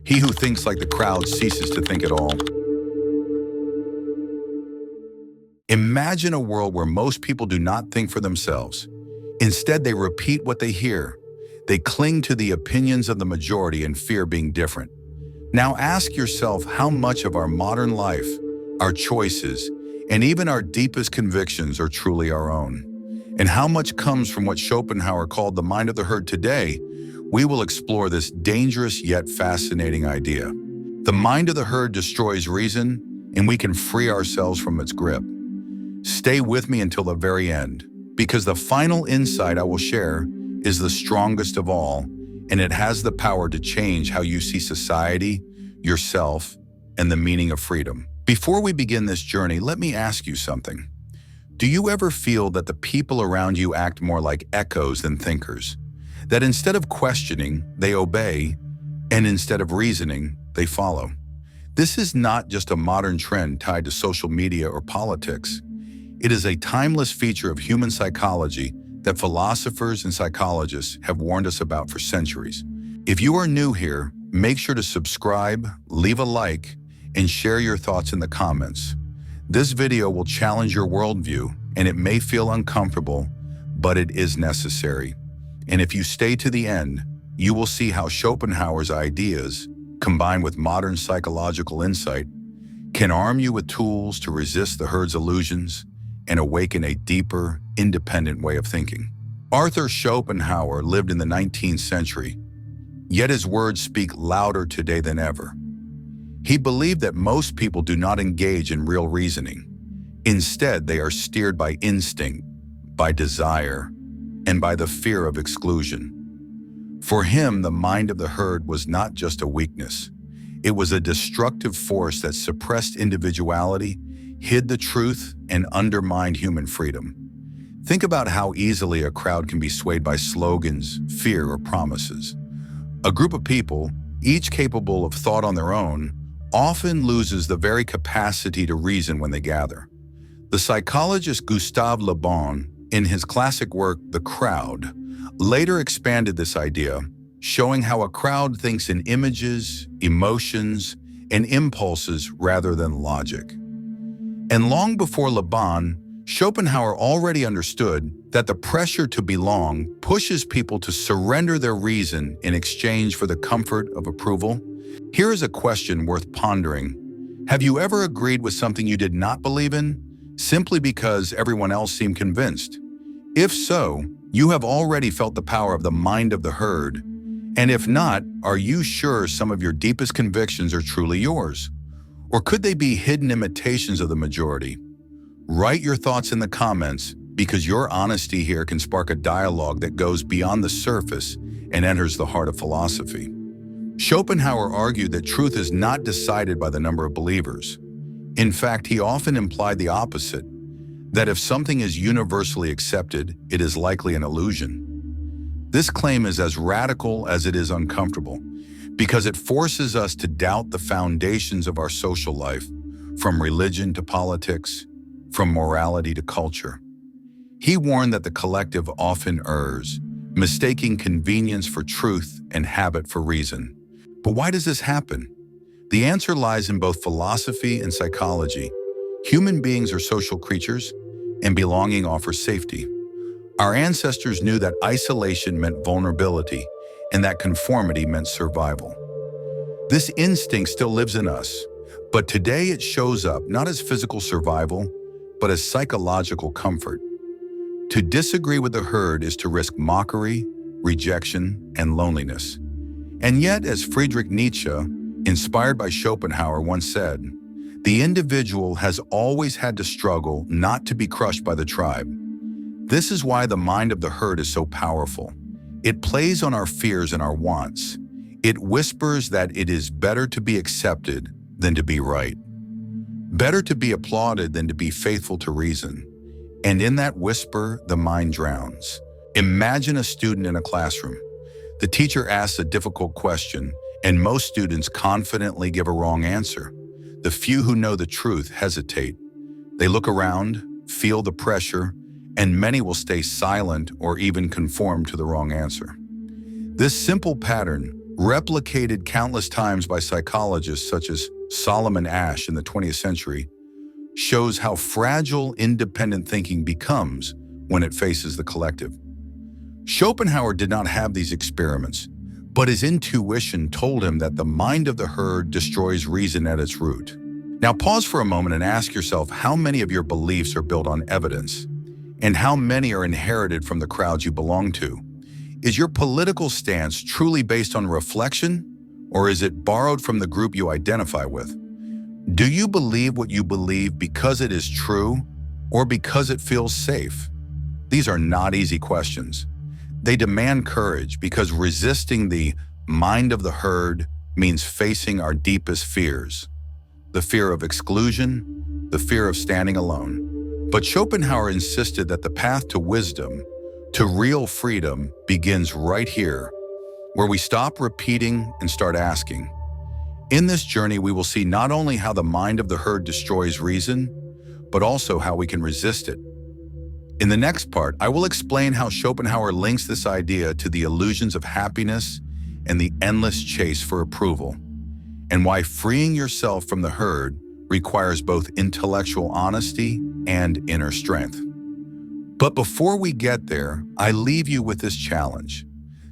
He who thinks like the crowd ceases to think at all. Imagine a world where most people do not think for themselves. Instead, they repeat what they hear. They cling to the opinions of the majority and fear being different. Now ask yourself how much of our modern life, our choices, and even our deepest convictions are truly our own. And how much comes from what Schopenhauer called the mind of the herd. Today, we will explore this dangerous yet fascinating idea. The mind of the herd destroys reason, and we can free ourselves from its grip. Stay with me until the very end, because the final insight I will share is the strongest of all, and it has the power to change how you see society, yourself, and the meaning of freedom. Before we begin this journey, let me ask you something. Do you ever feel that the people around you act more like echoes than thinkers? That instead of questioning, they obey, and instead of reasoning, they follow? This is not just a modern trend tied to social media or politics. It is a timeless feature of human psychology that philosophers and psychologists have warned us about for centuries. If you are new here, make sure to subscribe, leave a like, and share your thoughts in the comments. This video will challenge your worldview, and it may feel uncomfortable, but it is necessary. And if you stay to the end, you will see how Schopenhauer's ideas, combined with modern psychological insight, can arm you with tools to resist the herd's illusions and awaken a deeper, independent way of thinking. Arthur Schopenhauer lived in the 19th century, yet his words speak louder today than ever. He believed that most people do not engage in real reasoning. Instead, they are steered by instinct, by desire, and by the fear of exclusion. For him, the mind of the herd was not just a weakness. It was a destructive force that suppressed individuality, hid the truth, and undermined human freedom. Think about how easily a crowd can be swayed by slogans, fear, or promises. A group of people, each capable of thought on their own, often loses the very capacity to reason when they gather. The psychologist Gustave Le Bon, in his classic work, The Crowd, later expanded this idea, showing how a crowd thinks in images, emotions, and impulses rather than logic. And long before Le Bon, Schopenhauer already understood that the pressure to belong pushes people to surrender their reason in exchange for the comfort of approval. Here is a question worth pondering. Have you ever agreed with something you did not believe in, simply because everyone else seemed convinced? If so, you have already felt the power of the mind of the herd. And if not, are you sure some of your deepest convictions are truly yours? Or could they be hidden imitations of the majority? Write your thoughts in the comments, because your honesty here can spark a dialogue that goes beyond the surface and enters the heart of philosophy. Schopenhauer argued that truth is not decided by the number of believers. In fact, he often implied the opposite, that if something is universally accepted, it is likely an illusion. This claim is as radical as it is uncomfortable, because it forces us to doubt the foundations of our social life, from religion to politics, from morality to culture. He warned that the collective often errs, mistaking convenience for truth and habit for reason. But why does this happen? The answer lies in both philosophy and psychology. Human beings are social creatures, and belonging offers safety. Our ancestors knew that isolation meant vulnerability, and that conformity meant survival. This instinct still lives in us, but today it shows up not as physical survival, but as psychological comfort. To disagree with the herd is to risk mockery, rejection, and loneliness. And yet, as Friedrich Nietzsche, inspired by Schopenhauer, once said, the individual has always had to struggle not to be crushed by the tribe. This is why the mind of the herd is so powerful. It plays on our fears and our wants. It whispers that it is better to be accepted than to be right. Better to be applauded than to be faithful to reason. And in that whisper, the mind drowns. Imagine a student in a classroom. The teacher asks a difficult question, and most students confidently give a wrong answer. The few who know the truth hesitate. They look around, feel the pressure, and many will stay silent or even conform to the wrong answer. This simple pattern, replicated countless times by psychologists such as Solomon Asch in the 20th century, shows how fragile independent thinking becomes when it faces the collective. Schopenhauer did not have these experiments, but his intuition told him that the mind of the herd destroys reason at its root. Now pause for a moment and ask yourself how many of your beliefs are built on evidence, and how many are inherited from the crowds you belong to. Is your political stance truly based on reflection, or is it borrowed from the group you identify with? Do you believe what you believe because it is true, or because it feels safe? These are not easy questions. They demand courage because resisting the mind of the herd means facing our deepest fears. The fear of exclusion, the fear of standing alone. But Schopenhauer insisted that the path to wisdom, to real freedom, begins right here, where we stop repeating and start asking. In this journey, we will see not only how the mind of the herd destroys reason, but also how we can resist it. In the next part, I will explain how Schopenhauer links this idea to the illusions of happiness and the endless chase for approval, and why freeing yourself from the herd requires both intellectual honesty and inner strength. But before we get there, I leave you with this challenge.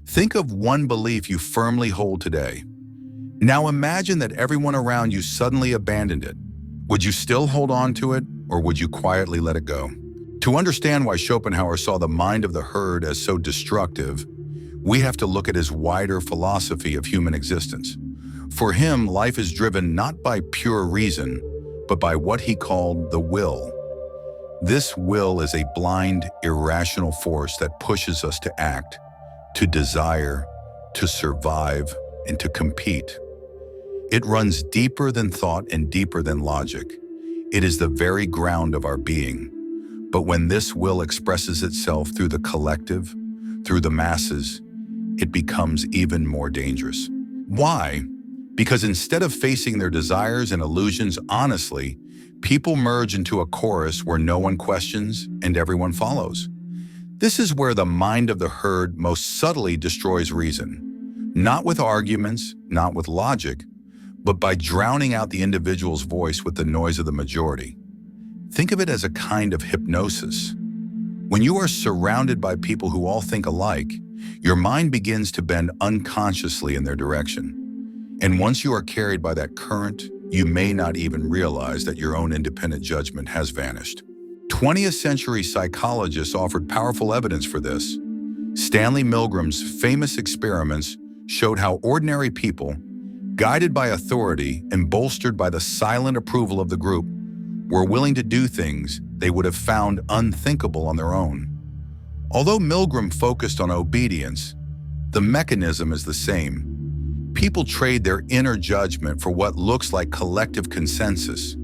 Think of one belief you firmly hold today. Now imagine that everyone around you suddenly abandoned it. Would you still hold on to it, or would you quietly let it go? To understand why Schopenhauer saw the mind of the herd as so destructive, we have to look at his wider philosophy of human existence. For him, life is driven not by pure reason, but by what he called the will. This will is a blind, irrational force that pushes us to act, to desire, to survive, and to compete. It runs deeper than thought and deeper than logic. It is the very ground of our being. But when this will expresses itself through the collective, through the masses, it becomes even more dangerous. Why? Because instead of facing their desires and illusions honestly, people merge into a chorus where no one questions and everyone follows. This is where the mind of the herd most subtly destroys reason. Not with arguments, not with logic, but by drowning out the individual's voice with the noise of the majority. Think of it as a kind of hypnosis. When you are surrounded by people who all think alike, your mind begins to bend unconsciously in their direction. And once you are carried by that current, you may not even realize that your own independent judgment has vanished. 20th century psychologists offered powerful evidence for this. Stanley Milgram's famous experiments showed how ordinary people, guided by authority and bolstered by the silent approval of the group, were willing to do things they would have found unthinkable on their own. Although Milgram focused on obedience, the mechanism is the same. People trade their inner judgment for what looks like collective consensus.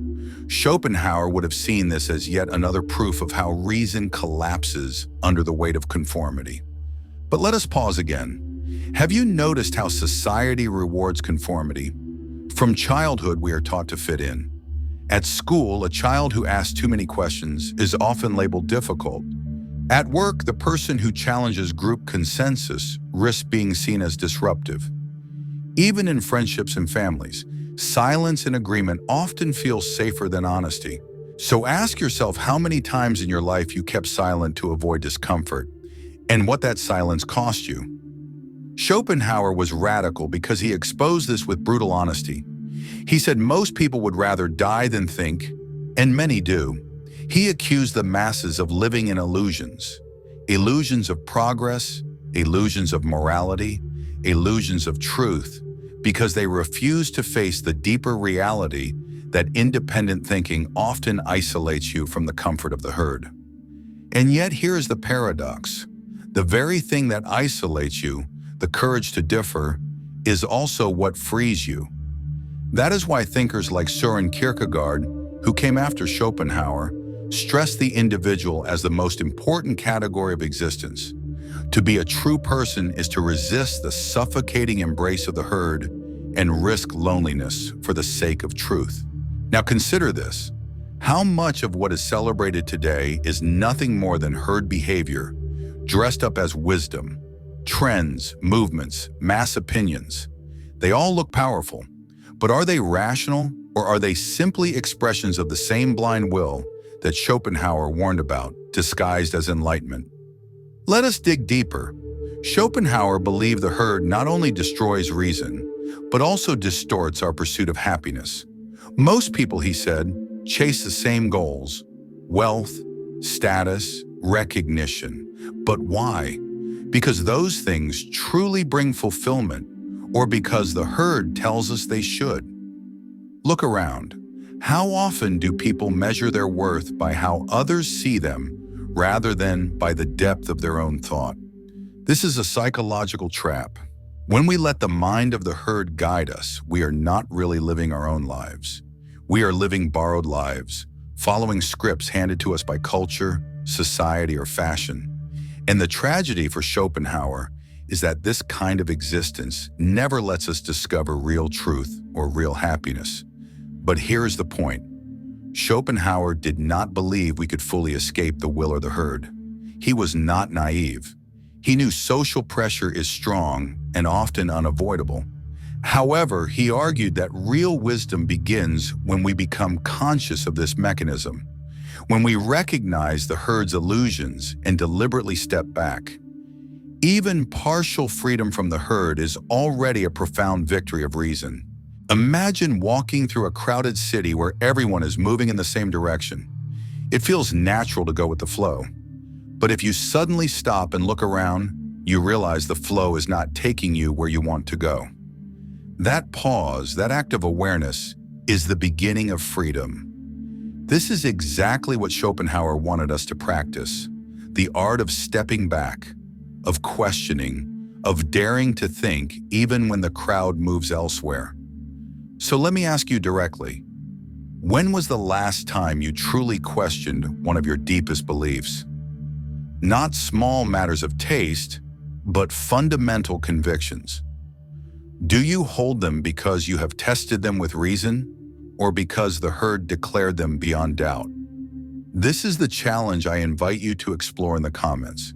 Schopenhauer would have seen this as yet another proof of how reason collapses under the weight of conformity. But let us pause again. Have you noticed how society rewards conformity? From childhood, we are taught to fit in. At school, a child who asks too many questions is often labeled difficult. At work, the person who challenges group consensus risks being seen as disruptive. Even in friendships and families, silence and agreement often feel safer than honesty. So ask yourself how many times in your life you kept silent to avoid discomfort, and what that silence cost you. Schopenhauer was radical because he exposed this with brutal honesty. He said most people would rather die than think, and many do. He accused the masses of living in illusions. Illusions of progress, illusions of morality, illusions of truth, because they refuse to face the deeper reality that independent thinking often isolates you from the comfort of the herd. And yet here is the paradox. The very thing that isolates you, the courage to differ, is also what frees you. That is why thinkers like Søren Kierkegaard, who came after Schopenhauer, stressed the individual as the most important category of existence. To be a true person is to resist the suffocating embrace of the herd and risk loneliness for the sake of truth. Now consider this. How much of what is celebrated today is nothing more than herd behavior, dressed up as wisdom, trends, movements, mass opinions? They all look powerful, but are they rational, or are they simply expressions of the same blind will that Schopenhauer warned about, disguised as enlightenment? Let us dig deeper. Schopenhauer believed the herd not only destroys reason, but also distorts our pursuit of happiness. Most people, he said, chase the same goals: wealth, status, recognition. But why? Because those things truly bring fulfillment, or because the herd tells us they should? Look around. How often do people measure their worth by how others see them rather than by the depth of their own thought? This is a psychological trap. When we let the mind of the herd guide us, we are not really living our own lives. We are living borrowed lives, following scripts handed to us by culture, society, or fashion. And the tragedy for Schopenhauer is that this kind of existence never lets us discover real truth or real happiness. But here's the point. Schopenhauer did not believe we could fully escape the will or the herd. He was not naive. He knew social pressure is strong and often unavoidable. However, he argued that real wisdom begins when we become conscious of this mechanism, when we recognize the herd's illusions and deliberately step back. Even partial freedom from the herd is already a profound victory of reason. Imagine walking through a crowded city where everyone is moving in the same direction. It feels natural to go with the flow. But if you suddenly stop and look around, you realize the flow is not taking you where you want to go. That pause, that act of awareness, is the beginning of freedom. This is exactly what Schopenhauer wanted us to practice: the art of stepping back, of questioning, of daring to think even when the crowd moves elsewhere. So let me ask you directly, when was the last time you truly questioned one of your deepest beliefs? Not small matters of taste, but fundamental convictions. Do you hold them because you have tested them with reason, or because the herd declared them beyond doubt? This is the challenge I invite you to explore in the comments,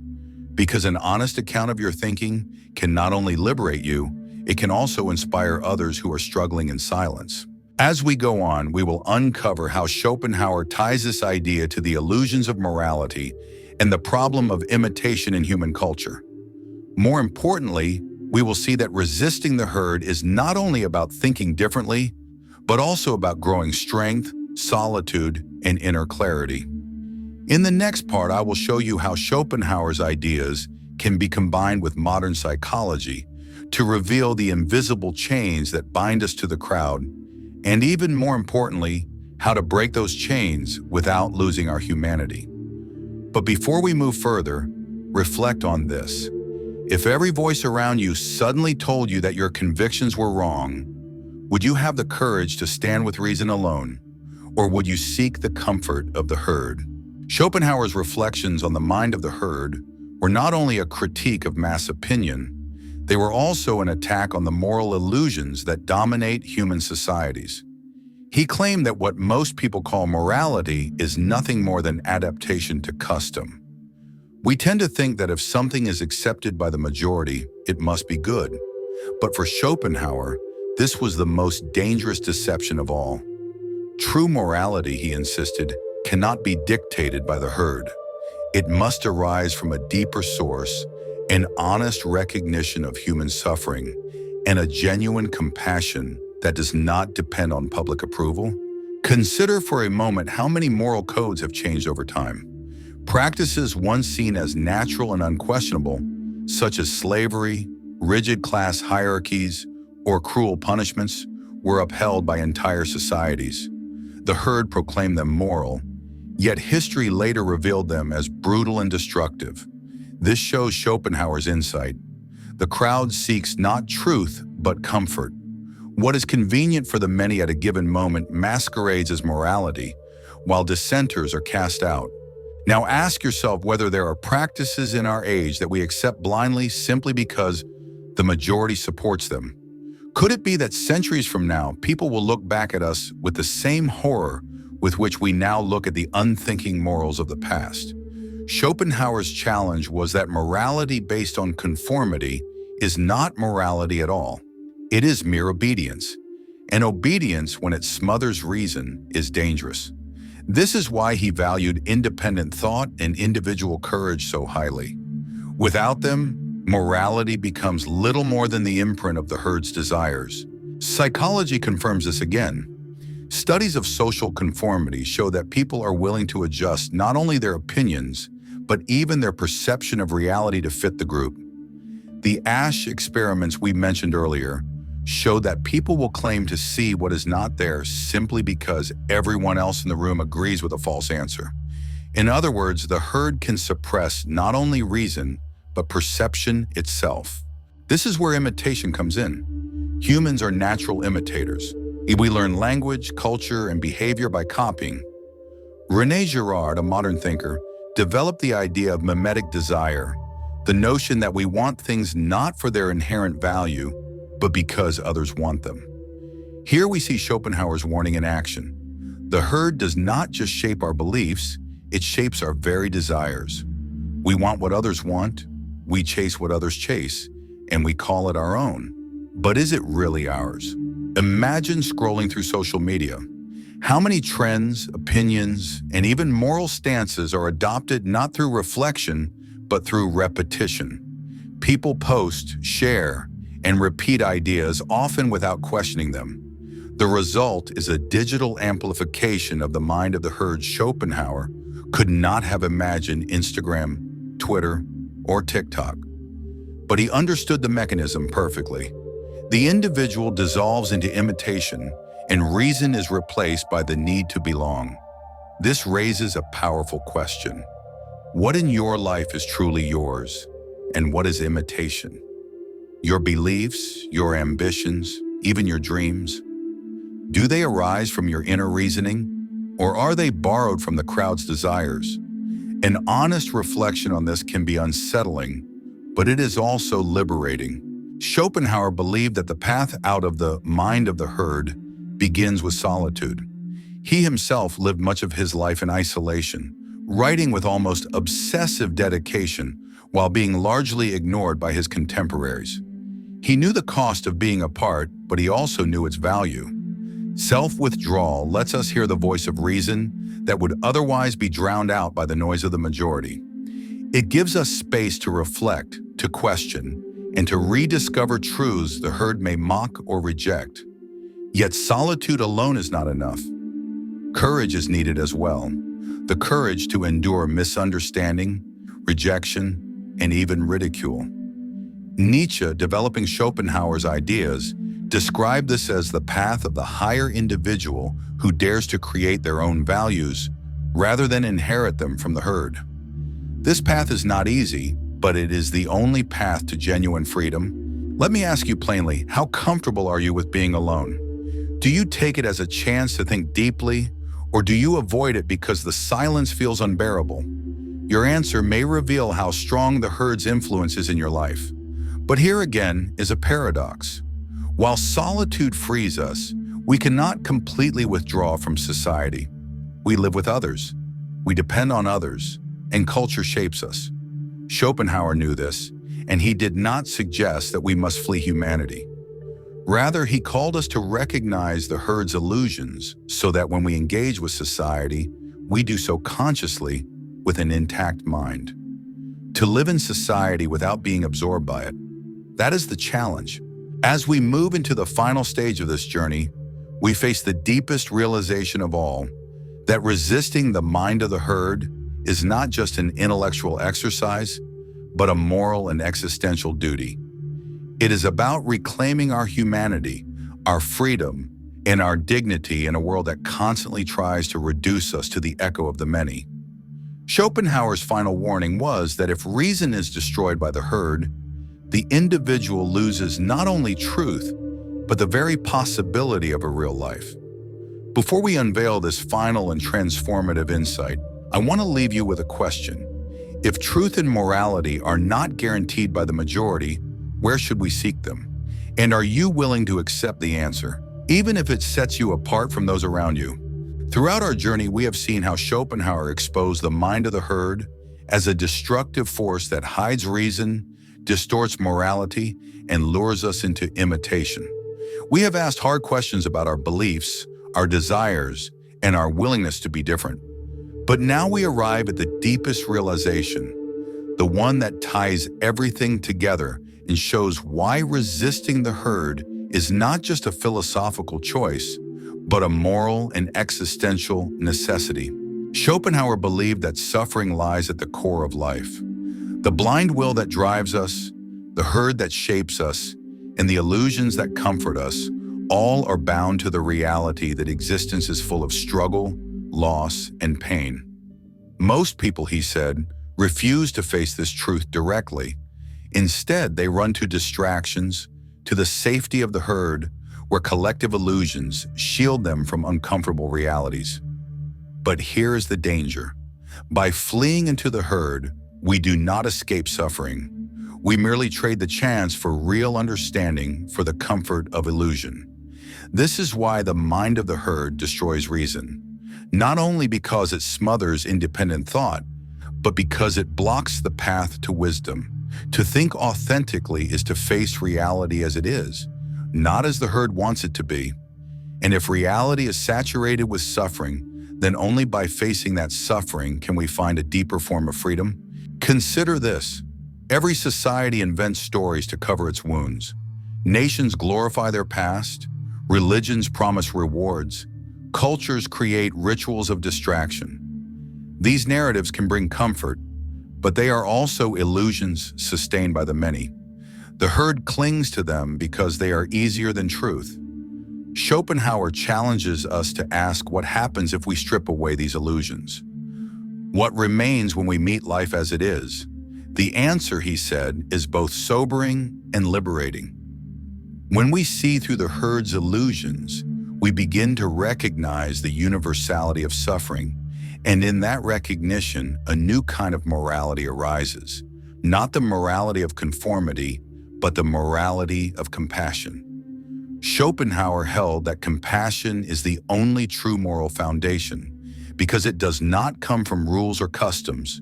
because an honest account of your thinking can not only liberate you, it can also inspire others who are struggling in silence. As we go on, we will uncover how Schopenhauer ties this idea to the illusions of morality and the problem of imitation in human culture. More importantly, we will see that resisting the herd is not only about thinking differently, but also about growing strength, solitude, and inner clarity. In the next part, I will show you how Schopenhauer's ideas can be combined with modern psychology to reveal the invisible chains that bind us to the crowd, and even more importantly, how to break those chains without losing our humanity. But before we move further, reflect on this. If every voice around you suddenly told you that your convictions were wrong, would you have the courage to stand with reason alone, or would you seek the comfort of the herd? Schopenhauer's reflections on the mind of the herd were not only a critique of mass opinion, they were also an attack on the moral illusions that dominate human societies. He claimed that what most people call morality is nothing more than adaptation to custom. We tend to think that if something is accepted by the majority, it must be good. But for Schopenhauer, this was the most dangerous deception of all. True morality, he insisted, cannot be dictated by the herd. It must arise from a deeper source, an honest recognition of human suffering, and a genuine compassion that does not depend on public approval. Consider for a moment how many moral codes have changed over time. Practices once seen as natural and unquestionable, such as slavery, rigid class hierarchies, or cruel punishments, were upheld by entire societies. The herd proclaimed them moral, yet history later revealed them as brutal and destructive. This shows Schopenhauer's insight. The crowd seeks not truth, but comfort. What is convenient for the many at a given moment masquerades as morality, while dissenters are cast out. Now ask yourself whether there are practices in our age that we accept blindly simply because the majority supports them. Could it be that centuries from now, people will look back at us with the same horror with which we now look at the unthinking morals of the past? Schopenhauer's challenge was that morality based on conformity is not morality at all. It is mere obedience. And obedience, when it smothers reason, is dangerous. This is why he valued independent thought and individual courage so highly. Without them, morality becomes little more than the imprint of the herd's desires. Psychology confirms this again. Studies of social conformity show that people are willing to adjust not only their opinions, but even their perception of reality to fit the group. The Ash experiments we mentioned earlier show that people will claim to see what is not there simply because everyone else in the room agrees with a false answer. In other words, the herd can suppress not only reason, but perception itself. This is where imitation comes in. Humans are natural imitators. We learn language, culture, and behavior by copying. René Girard, a modern thinker, developed the idea of mimetic desire, the notion that we want things not for their inherent value, but because others want them. Here we see Schopenhauer's warning in action. The herd does not just shape our beliefs, it shapes our very desires. We want what others want, we chase what others chase, and we call it our own. But is it really ours? Imagine scrolling through social media. How many trends, opinions, and even moral stances are adopted not through reflection, but through repetition? People post, share, and repeat ideas, often without questioning them. The result is a digital amplification of the mind of the herd. Schopenhauer could not have imagined Instagram, Twitter, or TikTok. But he understood the mechanism perfectly. The individual dissolves into imitation, and reason is replaced by the need to belong. This raises a powerful question. What in your life is truly yours, and what is imitation? Your beliefs, your ambitions, even your dreams? Do they arise from your inner reasoning, or are they borrowed from the crowd's desires? An honest reflection on this can be unsettling, but it is also liberating. Schopenhauer believed that the path out of the mind of the herd begins with solitude. He himself lived much of his life in isolation, writing with almost obsessive dedication while being largely ignored by his contemporaries. He knew the cost of being apart, but he also knew its value. Self-withdrawal lets us hear the voice of reason that would otherwise be drowned out by the noise of the majority. It gives us space to reflect, to question, and to rediscover truths the herd may mock or reject. Yet solitude alone is not enough. Courage is needed as well. The courage to endure misunderstanding, rejection, and even ridicule. Nietzsche, developing Schopenhauer's ideas, described this as the path of the higher individual who dares to create their own values rather than inherit them from the herd. This path is not easy, but it is the only path to genuine freedom. Let me ask you plainly, how comfortable are you with being alone? Do you take it as a chance to think deeply, or do you avoid it because the silence feels unbearable? Your answer may reveal how strong the herd's influence is in your life. But here again is a paradox. While solitude frees us, we cannot completely withdraw from society. We live with others, we depend on others, and culture shapes us. Schopenhauer knew this, and he did not suggest that we must flee humanity. Rather, he called us to recognize the herd's illusions so that when we engage with society, we do so consciously with an intact mind. To live in society without being absorbed by it, that is the challenge. As we move into the final stage of this journey, we face the deepest realization of all, that resisting the mind of the herd is not just an intellectual exercise, but a moral and existential duty. It is about reclaiming our humanity, our freedom, and our dignity in a world that constantly tries to reduce us to the echo of the many. Schopenhauer's final warning was that if reason is destroyed by the herd, the individual loses not only truth, but the very possibility of a real life. Before we unveil this final and transformative insight, I want to leave you with a question. If truth and morality are not guaranteed by the majority, where should we seek them? And are you willing to accept the answer, even if it sets you apart from those around you? Throughout our journey, we have seen how Schopenhauer exposed the mind of the herd as a destructive force that hides reason, distorts morality, and lures us into imitation. We have asked hard questions about our beliefs, our desires, and our willingness to be different. But now we arrive at the deepest realization, the one that ties everything together and shows why resisting the herd is not just a philosophical choice, but a moral and existential necessity. Schopenhauer believed that suffering lies at the core of life. The blind will that drives us, the herd that shapes us, and the illusions that comfort us, all are bound to the reality that existence is full of struggle, loss, and pain. Most people, he said, refuse to face this truth directly. Instead, they run to distractions, to the safety of the herd, where collective illusions shield them from uncomfortable realities. But here is the danger. By fleeing into the herd, we do not escape suffering. We merely trade the chance for real understanding for the comfort of illusion. This is why the mind of the herd destroys reason, not only because it smothers independent thought, but because it blocks the path to wisdom. To think authentically is to face reality as it is, not as the herd wants it to be. And if reality is saturated with suffering, then only by facing that suffering can we find a deeper form of freedom. Consider this. Every society invents stories to cover its wounds. Nations glorify their past. Religions promise rewards. Cultures create rituals of distraction. These narratives can bring comfort, but they are also illusions sustained by the many. The herd clings to them because they are easier than truth. Schopenhauer challenges us to ask what happens if we strip away these illusions. What remains when we meet life as it is? The answer, he said, is both sobering and liberating. When we see through the herd's illusions, we begin to recognize the universality of suffering, and in that recognition, a new kind of morality arises. Not the morality of conformity, but the morality of compassion. Schopenhauer held that compassion is the only true moral foundation because it does not come from rules or customs,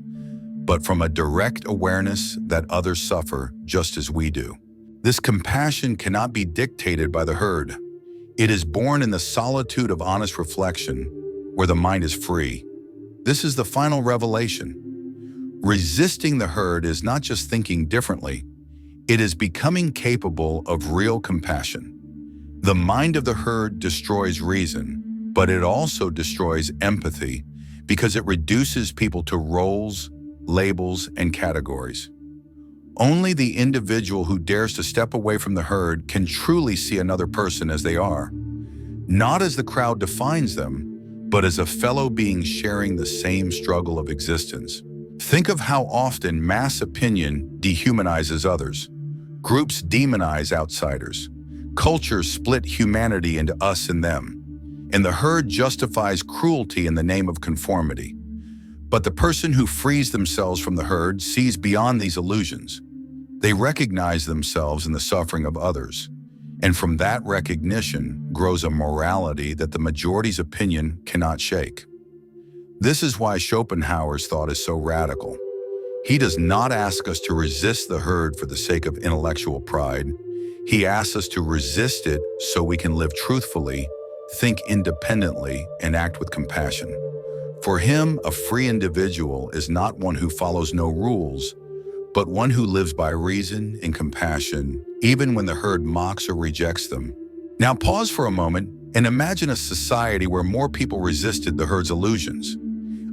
but from a direct awareness that others suffer just as we do. This compassion cannot be dictated by the herd. It is born in the solitude of honest reflection, where the mind is free. This is the final revelation. Resisting the herd is not just thinking differently, it is becoming capable of real compassion. The mind of the herd destroys reason, but it also destroys empathy because it reduces people to roles, labels, and categories. Only the individual who dares to step away from the herd can truly see another person as they are, not as the crowd defines them, but as a fellow being sharing the same struggle of existence. Think of how often mass opinion dehumanizes others. Groups demonize outsiders. Cultures split humanity into us and them. And the herd justifies cruelty in the name of conformity. But the person who frees themselves from the herd sees beyond these illusions. They recognize themselves in the suffering of others. And from that recognition grows a morality that the majority's opinion cannot shake. This is why Schopenhauer's thought is so radical. He does not ask us to resist the herd for the sake of intellectual pride. He asks us to resist it so we can live truthfully, think independently, and act with compassion. For him, a free individual is not one who follows no rules, but one who lives by reason and compassion, even when the herd mocks or rejects them. Now pause for a moment and imagine a society where more people resisted the herd's illusions.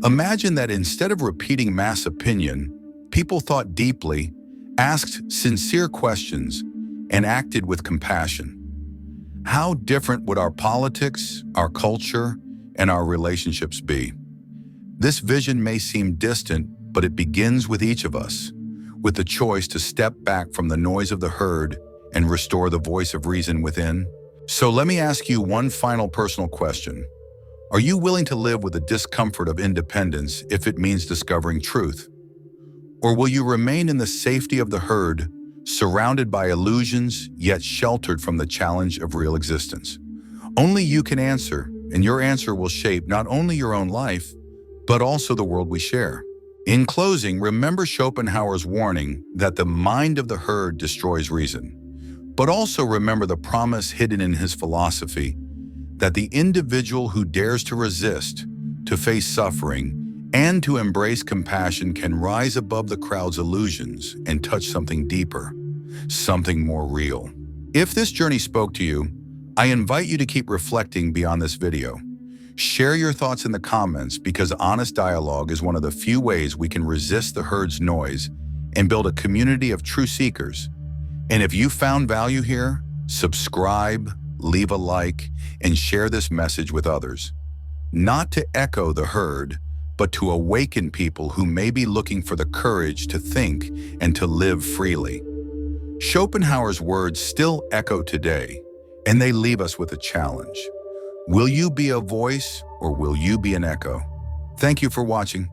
Imagine that instead of repeating mass opinion, people thought deeply, asked sincere questions, and acted with compassion. How different would our politics, our culture, and our relationships be? This vision may seem distant, but it begins with each of us, with the choice to step back from the noise of the herd and restore the voice of reason within. So let me ask you one final personal question. Are you willing to live with the discomfort of independence if it means discovering truth? Or will you remain in the safety of the herd, surrounded by illusions, yet sheltered from the challenge of real existence? Only you can answer, and your answer will shape not only your own life, but also the world we share. In closing, remember Schopenhauer's warning that the mind of the herd destroys reason. But also remember the promise hidden in his philosophy that the individual who dares to resist, to face suffering, and to embrace compassion can rise above the crowd's illusions and touch something deeper, something more real. If this journey spoke to you, I invite you to keep reflecting beyond this video. Share your thoughts in the comments because honest dialogue is one of the few ways we can resist the herd's noise and build a community of true seekers. And if you found value here, subscribe, leave a like, and share this message with others. Not to echo the herd, but to awaken people who may be looking for the courage to think and to live freely. Schopenhauer's words still echo today, and they leave us with a challenge. Will you be a voice or will you be an echo? Thank you for watching.